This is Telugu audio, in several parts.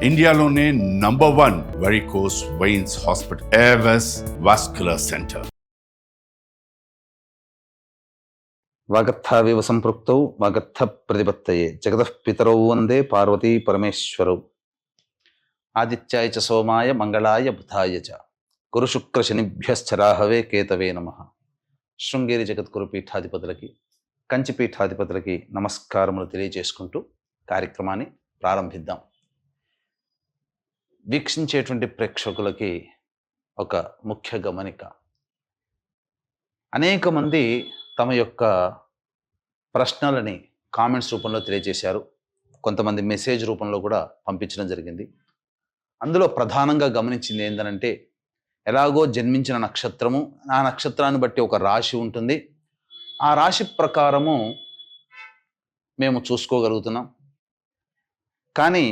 ఇండియాలోనే #1 varicose veins hospital Avis vascular centre. వాగర్థావివ సంపృక్తౌ వాగర్థ ప్రతిపత్తయే జగతః పితరౌ వందే పార్వతీ పరమేశ్వరౌ. ఆదిత్యాయ చ సోమాయ మంగళాయ బుధాయ చ గురు శుక్ర శనిభ్యశ్చ రాహవే కేతవే నమః. శృంగేరి జగద్గురు పీఠాధిపతులకి, కంచి పీఠాధిపతులకి నమస్కారములు తెలియజేసుకుంటూ కార్యక్రమాన్ని ప్రారంభిద్దాం. వీక్షించేటువంటి ప్రేక్షకులకి ఒక ముఖ్య గమనిక. అనేక మంది తమ యొక్క ప్రశ్నలని కామెంట్స్ రూపంలో తెలియజేశారు. కొంతమంది మెసేజ్ రూపంలో కూడా పంపించడం జరిగింది. అందులో ప్రధానంగా గమనించింది ఏంటంటే, ఎలాగో జన్మించిన నక్షత్రము, ఆ నక్షత్రాన్ని బట్టి ఒక రాశి ఉంటుంది, ఆ రాశి ప్రకారము మేము చూసుకోగలుగుతున్నాం. కానీ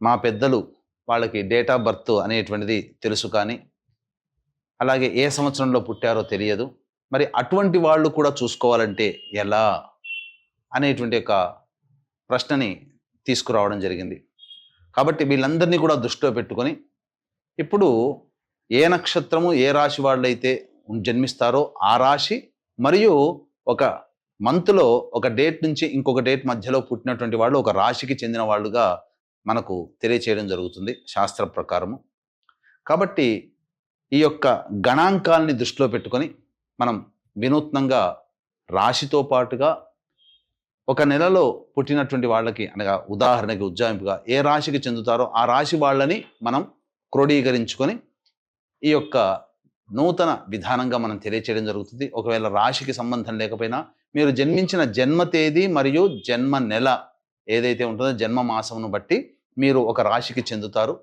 మా పెద్దలు వాళ్ళకి డేట్ ఆఫ్ బర్త్ అనేటువంటిది తెలుసు, కానీ అలాగే ఏ సంవత్సరంలో పుట్టారో తెలియదు. మరి అటువంటి వాళ్ళు కూడా చూసుకోవాలంటే ఎలా అనేటువంటి ఒక ప్రశ్నని తీసుకురావడం జరిగింది. కాబట్టి వీళ్ళందరినీ కూడా దృష్టిలో పెట్టుకొని, ఇప్పుడు ఏ నక్షత్రము ఏ రాశి వాళ్ళైతే జన్మిస్తారో ఆ రాశి మరియు ఒక మంత్లో ఒక డేట్ నుంచి ఇంకొక డేట్ మధ్యలో పుట్టినటువంటి వాళ్ళు ఒక రాశికి చెందిన వాళ్ళుగా మనకు తెలియచేయడం జరుగుతుంది శాస్త్ర ప్రకారము. కాబట్టి ఈ యొక్క గణాంకాలని దృష్టిలో పెట్టుకొని మనం వినూత్నంగా రాశితో పాటుగా ఒక నెలలో పుట్టినటువంటి వాళ్ళకి, అనగా ఉదాహరణకి ఉజ్జాయింపుగా ఏ రాశికి చెందుతారో ఆ రాశి వాళ్ళని మనం క్రోడీకరించుకొని ఈ యొక్క నూతన విధానంగా మనం తెలియచేయడం జరుగుతుంది. ఒకవేళ రాశికి సంబంధం లేకపోయినా మీరు జన్మించిన జన్మ తేదీ మరియు జన్మ నెల ఏదైతే ఉంటుందో జన్మ మాసమును బట్టి మీరు ఒక రాశికి చెందుతారు.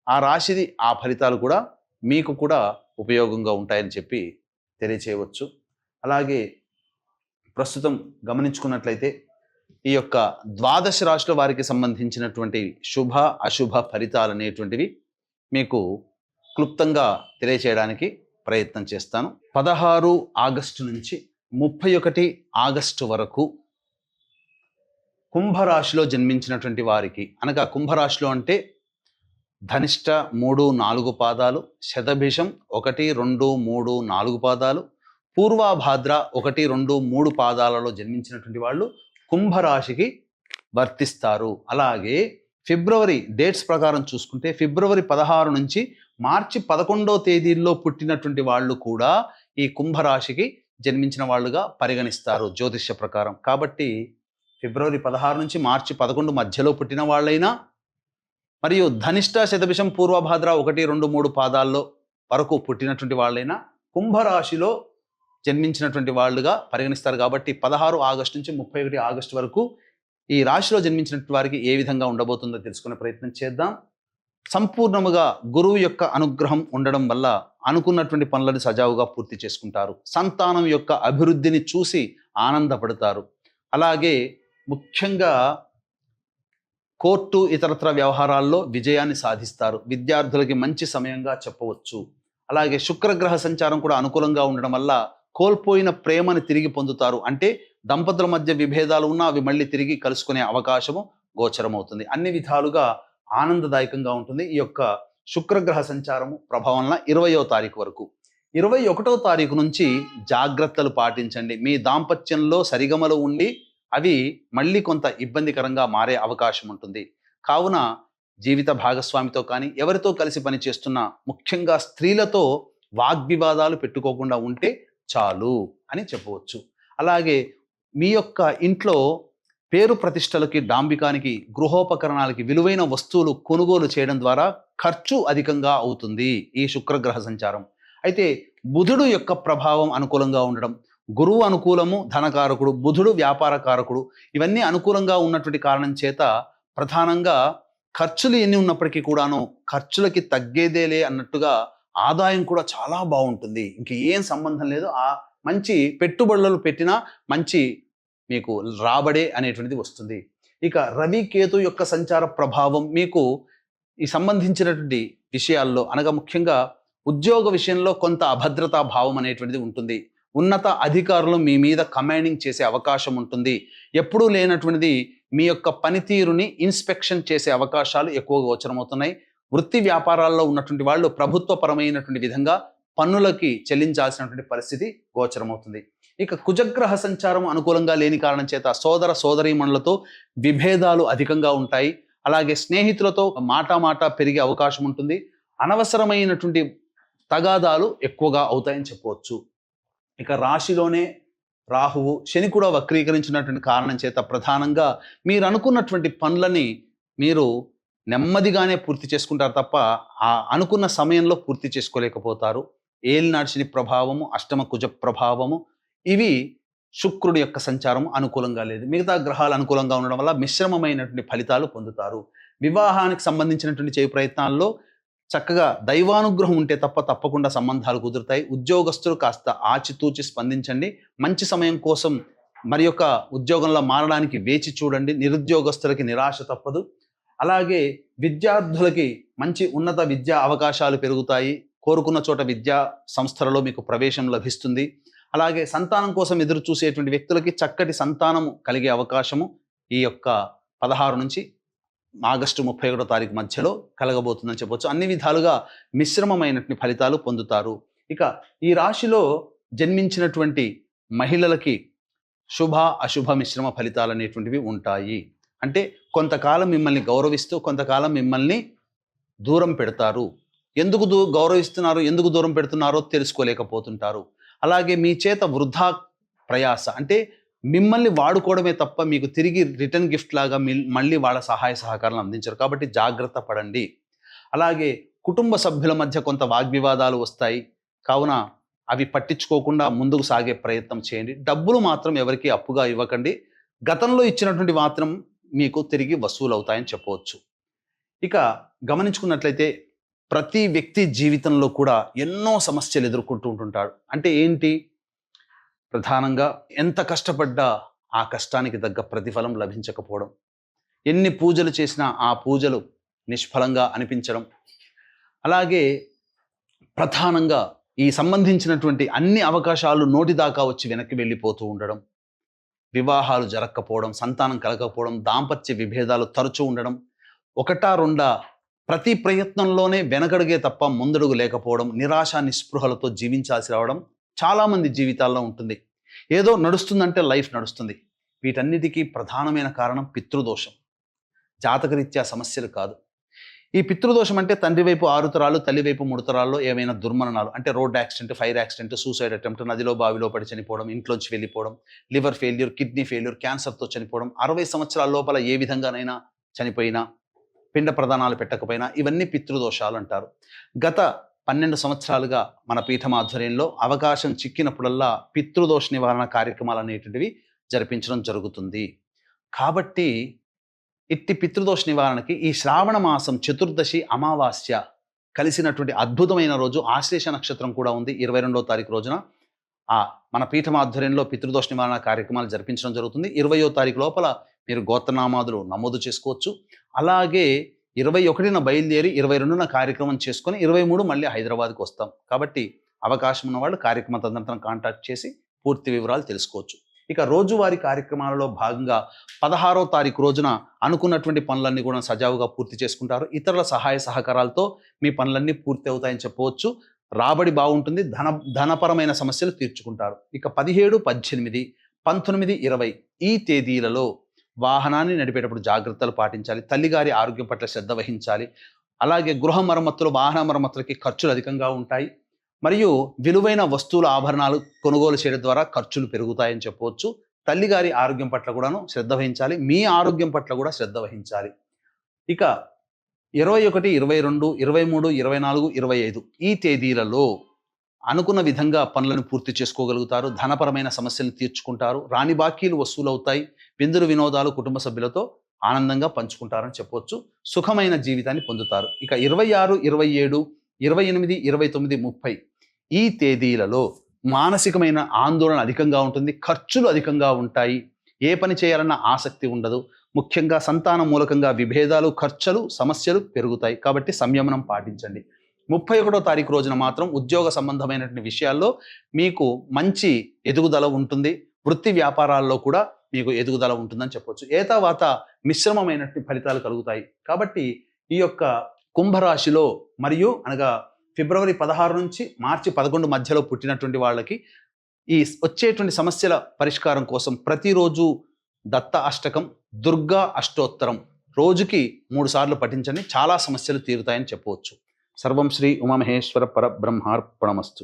ఆ రాశిది ఆ ఫలితాలు కూడా మీకు కూడా ఉపయోగంగా ఉంటాయని చెప్పి తెలియచేయవచ్చు. అలాగే ప్రస్తుతం గమనించుకున్నట్లయితే ఈ యొక్క ద్వాదశ రాశుల వారికి సంబంధించినటువంటి శుభ అశుభ ఫలితాలు అనేటువంటివి మీకు క్లుప్తంగా తెలియచేయడానికి ప్రయత్నం చేస్తాను. 16 ఆగస్టు నుంచి 31 ఆగస్టు వరకు కుంభరాశిలో జన్మించినటువంటి వారికి, అనగా కుంభరాశిలో అంటే ధనిష్ట 3-4 పాదాలు, శతభిషం 1-2-3-4 పాదాలు, పూర్వాభాద్ర 1-2-3 పాదాలలో జన్మించినటువంటి వాళ్ళు కుంభరాశికి వర్తిస్తారు. అలాగే ఫిబ్రవరి డేట్స్ ప్రకారం చూసుకుంటే ఫిబ్రవరి 16 నుంచి మార్చి 11వ తేదీల్లో పుట్టినటువంటి వాళ్ళు కూడా ఈ కుంభరాశికి జన్మించిన వాళ్ళుగా పరిగణిస్తారు జ్యోతిష్య ప్రకారం. కాబట్టి ఫిబ్రవరి 16 నుంచి మార్చి 11 మధ్యలో పుట్టిన వాళ్ళైనా, మరియు ధనిష్ట శతభిషం పూర్వభాద్ర 1-2-3 పాదాల్లో వరకు పుట్టినటువంటి వాళ్ళైనా కుంభరాశిలో జన్మించినటువంటి వాళ్ళుగా పరిగణిస్తారు. కాబట్టి 16 ఆగస్టు నుంచి 31 ఆగస్టు వరకు ఈ రాశిలో జన్మించినటువంటి వారికి ఏ విధంగా ఉండబోతుందో తెలుసుకునే ప్రయత్నం చేద్దాం. సంపూర్ణముగా గురువు యొక్క అనుగ్రహం ఉండడం వల్ల అనుకున్నటువంటి పనులను సజావుగా పూర్తి చేసుకుంటారు. సంతానం యొక్క అభివృద్ధిని చూసి ఆనందపడతారు. అలాగే ముఖ్యంగా కోర్టు ఇతరత్ర వ్యవహారాల్లో విజయాన్ని సాధిస్తారు. విద్యార్థులకి మంచి సమయంగా చెప్పవచ్చు. అలాగే శుక్రగ్రహ సంచారం కూడా అనుకూలంగా ఉండడం వల్ల కోల్పోయిన ప్రేమని తిరిగి పొందుతారు. అంటే దంపతుల మధ్య విభేదాలు ఉన్నా అవి మళ్ళీ తిరిగి కలుసుకునే అవకాశము గోచరమవుతుంది. అన్ని విధాలుగా ఆనందదాయకంగా ఉంటుంది ఈ యొక్క శుక్రగ్రహ సంచారము ప్రభావంలో 20వ తారీఖు వరకు. 21వ తారీఖు నుంచి జాగ్రత్తలు పాటించండి. మీ దాంపత్యంలో సరిగమలు ఉండి అవి మళ్ళీ కొంత ఇబ్బందికరంగా మారే అవకాశం ఉంటుంది. కావున జీవిత భాగస్వామితో కానీ ఎవరితో కలిసి పనిచేస్తున్నా, ముఖ్యంగా స్త్రీలతో వాగ్వివాదాలు పెట్టుకోకుండా ఉంటే చాలు అని చెప్పవచ్చు. అలాగే మీ యొక్క ఇంట్లో పేరు ప్రతిష్టలకి, డాంబికానికి, గృహోపకరణాలకి విలువైన వస్తువులు కొనుగోలు చేయడం ద్వారా ఖర్చు అధికంగా అవుతుంది ఈ శుక్రగ్రహ సంచారం. అయితే బుధుడు యొక్క ప్రభావం అనుకూలంగా ఉండడం, గురువు అనుకూలము ధనకారకుడు, బుధుడు వ్యాపారకారకుడు, ఇవన్నీ అనుకూలంగా ఉన్నటువంటి కారణం చేత ప్రధానంగా ఖర్చులు ఎన్ని ఉన్నప్పటికీ కూడాను ఖర్చులకి తగ్గేదేలే అన్నట్టుగా ఆదాయం కూడా చాలా బాగుంటుంది. ఇంక ఏం సంబంధం లేదు. ఆ మంచి పెట్టుబడులు పెట్టినా మంచి మీకు రాబడే అనేటువంటిది వస్తుంది. ఇక రవి కేతు యొక్క సంచార ప్రభావం మీకు ఈ సంబంధించినటువంటి విషయాల్లో, అనగా ముఖ్యంగా ఉద్యోగ విషయంలో కొంత అభద్రతా భావం అనేటువంటిది ఉంటుంది. ఉన్నత అధికారులు మీ మీద కమాండింగ్ చేసే అవకాశం ఉంటుంది. ఎప్పుడూ లేనటువంటిది మీ యొక్క పనితీరుని ఇన్స్పెక్షన్ చేసే అవకాశాలు ఎక్కువగా గోచరమవుతున్నాయి. వృత్తి వ్యాపారాల్లో ఉన్నటువంటి వాళ్ళు ప్రభుత్వపరమైనటువంటి విధంగా పన్నులకి చెల్లించాల్సినటువంటి పరిస్థితి గోచరమవుతుంది. ఇక కుజగ్రహ సంచారం అనుకూలంగా లేని కారణం చేత సోదర సోదరీమణులతో విభేదాలు అధికంగా ఉంటాయి. అలాగే స్నేహితులతో మాట పెరిగే అవకాశం ఉంటుంది. అనవసరమైనటువంటి తగాదాలు ఎక్కువగా అవుతాయని చెప్పవచ్చు. ఇక రాశిలోనే రాహువు, శని కూడా వక్రీకరించినటువంటి కారణం చేత ప్రధానంగా మీరు అనుకున్నటువంటి పనులని మీరు నెమ్మదిగానే పూర్తి చేసుకుంటారు తప్ప ఆ అనుకున్న సమయంలో పూర్తి చేసుకోలేకపోతారు. ఏలినాటి శని ప్రభావము, అష్టమ కుజ ప్రభావము, ఇవి శుక్రుడి యొక్క సంచారం అనుకూలంగా లేదు. మిగతా గ్రహాలు అనుకూలంగా ఉండడం వల్ల మిశ్రమమైనటువంటి ఫలితాలు పొందుతారు. వివాహానికి సంబంధించినటువంటి చేయ ప్రయత్నాల్లో చక్కగా దైవానుగ్రహం ఉంటే తప్పకుండా సంబంధాలు కుదురుతాయి. ఉద్యోగస్తులు కాస్త ఆచితూచి స్పందించండి. మంచి సమయం కోసం మరి యొక్క ఉద్యోగంలో మారడానికి వేచి చూడండి. నిరుద్యోగస్తులకి నిరాశ తప్పదు. అలాగే విద్యార్థులకి మంచి ఉన్నత విద్యా అవకాశాలు పెరుగుతాయి. కోరుకున్న చోట విద్యా సంస్థలలో మీకు ప్రవేశం లభిస్తుంది. అలాగే సంతానం కోసం ఎదురు చూసేటువంటి వ్యక్తులకి చక్కటి సంతానము కలిగే అవకాశము ఈ యొక్క 16 నుంచి ఆగస్టు 31వ తారీఖు మధ్యలో కలగబోతుందని చెప్పవచ్చు. అన్ని విధాలుగా మిశ్రమమైనటువంటి ఫలితాలు పొందుతారు. ఇక ఈ రాశిలో జన్మించినటువంటి మహిళలకి శుభ అశుభ మిశ్రమ ఫలితాలు అనేటువంటివి ఉంటాయి. అంటే కొంతకాలం మిమ్మల్ని గౌరవిస్తూ కొంతకాలం మిమ్మల్ని దూరం పెడతారు. ఎందుకు గౌరవిస్తున్నారు, ఎందుకు దూరం పెడుతున్నారో తెలుసుకోలేకపోతుంటారు. అలాగే మీ చేత వృధా ప్రయాస, అంటే మిమ్మల్ని వాడుకోవడమే తప్ప మీకు తిరిగి రిటర్న్ గిఫ్ట్ లాగా మళ్ళీ వాళ్ళ సహాయ సహకారాలు అందించరు. కాబట్టి జాగ్రత్త పడండి. అలాగే కుటుంబ సభ్యుల మధ్య కొంత వాగ్వివాదాలు వస్తాయి. కావున అవి పట్టించుకోకుండా ముందుకు సాగే ప్రయత్నం చేయండి. డబ్బులు మాత్రం ఎవరికి అప్పుగా ఇవ్వకండి. గతంలో ఇచ్చినటువంటి మాత్రం మీకు తిరిగి వసూలు అవుతాయని చెప్పవచ్చు. ఇక గమనించుకున్నట్లయితే ప్రతి వ్యక్తి జీవితంలో కూడా ఎన్నో సమస్యలు ఎదుర్కొంటూ ఉంటుంటాడు. అంటే ఏంటి? ప్రధానంగా ఎంత కష్టపడ్డా ఆ కష్టానికి తగ్గ ప్రతిఫలం లభించకపోవడం, ఎన్ని పూజలు చేసినా ఆ పూజలు నిష్ఫలంగా అనిపించడం, అలాగే ప్రధానంగా ఈ సంబంధించినటువంటి అన్ని అవకాశాలు నోటి దాకా వచ్చి వెనక్కి వెళ్ళిపోతూ ఉండడం, వివాహాలు జరగకపోవడం, సంతానం కలగకపోవడం, దాంపత్య విభేదాలు తరచూ ఉండడం, ఒకటా రెండా ప్రతి ప్రయత్నంలోనే వెనకడుగే తప్ప ముందడుగు లేకపోవడం, నిరాశ నిస్పృహలతో జీవించాల్సి రావడం చాలామంది జీవితాల్లో ఉంటుంది. ఏదో నడుస్తుందంటే లైఫ్ నడుస్తుంది. వీటన్నిటికీ ప్రధానమైన కారణం పితృదోషం. జాతకరీత్యా సమస్యలు కాదు. ఈ పితృదోషం అంటే తండ్రి వైపు 6 తరాలు, తల్లి వైపు 3 తరాల్లో ఏమైనా దుర్మరణాలు, అంటే road accident, fire accident, suicide attempt, నదిలో బావిలో పడి చనిపోవడం, ఇంట్లోంచి వెళ్ళిపోవడం, లివర్ ఫెయిల్యూర్, కిడ్నీ ఫెయిల్యూర్, క్యాన్సర్తో చనిపోవడం, 60 సంవత్సరాల లోపల ఏ విధంగానైనా చనిపోయినా, పిండ ప్రదానాలు పెట్టకపోయినా, ఇవన్నీ పితృదోషాలు అంటారు. గత 12 సంవత్సరాలుగా మన పీఠం ఆధ్వర్యంలో అవకాశం చిక్కినప్పుడల్లా పితృదోష నివారణ కార్యక్రమాలు అనేటువంటివి జరిపించడం జరుగుతుంది. కాబట్టి ఇట్టి పితృదోష నివారణకి ఈ శ్రావణ మాసం చతుర్దశి అమావాస్య కలిసినటువంటి అద్భుతమైన రోజు ఆశ్లేష నక్షత్రం కూడా ఉంది. 22వ తారీఖు రోజున మన పీఠం ఆధ్వర్యంలో పితృదోష నివారణ కార్యక్రమాలు జరిపించడం జరుగుతుంది. 20వ తారీఖు లోపల మీరు గోత్రనామాదులు నమోదు చేసుకోవచ్చు. అలాగే 21న బయలుదేరి 22న కార్యక్రమం చేసుకొని 23 మళ్ళీ హైదరాబాద్కి వస్తాం. కాబట్టి అవకాశం ఉన్న వాళ్ళు కార్యక్రమ తదనంతరం కాంటాక్ట్ చేసి పూర్తి వివరాలు తెలుసుకోవచ్చు. ఇక రోజువారీ కార్యక్రమాలలో భాగంగా 16వ తారీఖు రోజున అనుకున్నటువంటి పనులన్నీ కూడా సజావుగా పూర్తి చేసుకుంటారు. ఇతరుల సహాయ సహకారాలతో మీ పనులన్నీ పూర్తి అవుతాయని చెప్పవచ్చు. రాబడి బాగుంటుంది. ధనపరమైన సమస్యలు తీర్చుకుంటారు. ఇక 17, 18, 19, 20 ఈ తేదీలలో వాహనాన్ని నడిపేటప్పుడు జాగ్రత్తలు పాటించాలి. తల్లిగారి ఆరోగ్యం పట్ల శ్రద్ధ వహించాలి. అలాగే గృహ మరమ్మతులు, వాహన మరమ్మతులకి ఖర్చులు అధికంగా ఉంటాయి. మరియు విలువైన వస్తువుల ఆభరణాలు కొనుగోలు చేయడం ద్వారా ఖర్చులు పెరుగుతాయని చెప్పవచ్చు. తల్లిగారి ఆరోగ్యం పట్ల కూడాను శ్రద్ధ వహించాలి. మీ ఆరోగ్యం పట్ల కూడా శ్రద్ధ వహించాలి. ఇక 21, 22, 23, 24, 25 ఈ తేదీలలో అనుకున్న విధంగా పనులను పూర్తి చేసుకోగలుగుతారు. ధనపరమైన సమస్యలను తీర్చుకుంటారు. రాని బాకీలు వసూలవుతాయి. విందులు వినోదాలు కుటుంబ సభ్యులతో ఆనందంగా పంచుకుంటారని చెప్పవచ్చు. సుఖమైన జీవితాన్ని పొందుతారు. ఇక 26, 27, 28, 29, 30 ఈ తేదీలలో మానసికమైన ఆందోళన అధికంగా ఉంటుంది. ఖర్చులు అధికంగా ఉంటాయి. ఏ పని చేయాలన్న ఆసక్తి ఉండదు. ముఖ్యంగా సంతానం మూలకంగా విభేదాలు, ఖర్చులు, సమస్యలు పెరుగుతాయి. కాబట్టి సంయమనం పాటించండి. 31వ తారీఖు రోజున మాత్రం ఉద్యోగ సంబంధమైనటువంటి విషయాల్లో మీకు మంచి ఎదుగుదల ఉంటుంది. వృత్తి వ్యాపారాల్లో కూడా మీకు ఎదుగుదల ఉంటుందని చెప్పొచ్చు. ఏతావాత మిశ్రమమైనటువంటి ఫలితాలు కలుగుతాయి. కాబట్టి ఈ యొక్క కుంభరాశిలో మరియు అనగా ఫిబ్రవరి 16 నుంచి మార్చి 11 మధ్యలో పుట్టినటువంటి వాళ్ళకి ఈ వచ్చేటువంటి సమస్యల పరిష్కారం కోసం ప్రతిరోజు దత్త అష్టకం, దుర్గా అష్టోత్తరం రోజుకి 3 సార్లు పఠించండి. చాలా సమస్యలు తీరుతాయని చెప్పవచ్చు. సర్వం శ్రీ ఉమామహేశ్వర పరబ్రహ్మార్పణమస్తు.